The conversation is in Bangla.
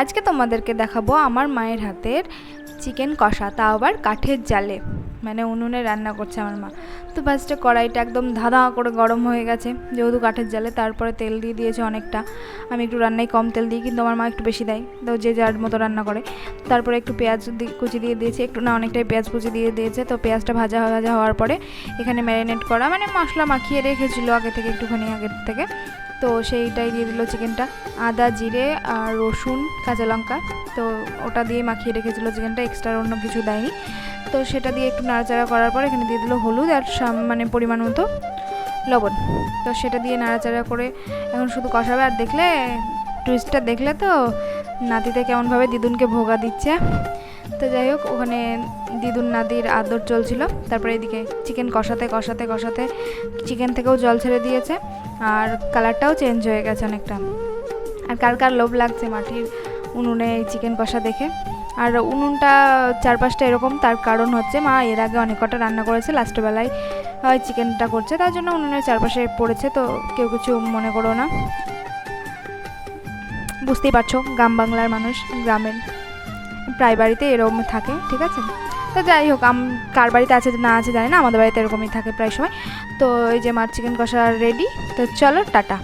আজকে তোমাদেরকে দেখাবো আমার মায়ের হাতের চিকেন কষা, তাও আবার কাঠের জালে, মানে উনুনে রান্না করছে আমার মা। তো ফার্স্টে কড়াইটা একদম ধাঁধা করে গরম হয়ে গেছে, যেহেতু কাঠের জালে। তারপরে তেল দিয়ে দিয়েছে অনেকটা। আমি একটু রান্নায় কম তেল দিই, কিন্তু আমার মা একটু বেশি দেয়, তো যে যার মতো রান্না করে। তারপরে একটু পেঁয়াজ কুচি দিয়ে দিয়েছে, একটু না অনেকটাই পেঁয়াজ কুচি দিয়ে দিয়েছে। তো পেঁয়াজটা ভাজা ভাজা হওয়ার পরে এখানে ম্যারিনেট করা, মানে মশলা মাখিয়ে রেখেছিলো আগে থেকে, একটুখানি আগের থেকে। তো সেইটাই দিয়ে দিল চিকেনটা, আদা জিরে আর রসুন কাঁচা লঙ্কা, তো ওটা দিয়ে মাখিয়ে রেখেছিলো চিকেনটা, এক্সট্রা অন্য কিছু দেয়নি। তো সেটা দিয়ে একটু নাড়াচাড়া করার পর এখানে দিয়ে দিল হলুদ আর মানে পরিমাণ মতো লবণ। তো সেটা দিয়ে নাড়াচাড়া করে এখন শুধু কষাবে। আর দেখলে টুইস্টটা দেখলে তো, নাতিতে কেমনভাবে দিদুনকে ভোগা দিচ্ছে। তো যাই হোক, ওখানে দিদুন নাদির আদর চলছিল। তারপরে এদিকে চিকেন কষাতে কষাতে কষাতে চিকেন থেকেও জল ছেড়ে দিয়েছে, আর কালারটাও চেঞ্জ হয়ে গেছে অনেকটা। আর কার কার লোভ লাগছে মাটির উনুনে এই চিকেন কষা দেখে। আর উনুনটা চারপাশটা এরকম, তার কারণ হচ্ছে মা এর আগে অনেক কটা রান্না করেছে, লাস্টের বেলায় চিকেনটা করছে, তার জন্য উনুনের চারপাশে পড়েছে। তো কেউ কিছু মনে করো না, বুঝতেই পারছো, গ্রাম বাংলার মানুষ, গ্রামের প্রায় বাড়িতে এরকম থাকে, ঠিক আছে। তো যাই হোক, কার বাড়িতে আছে না আছে জানি না, আমাদের বাড়িতে এরকমই থাকে প্রায় সময়। তো এই যে মার চিকেন কষা রেডি। তো চলো টাটা।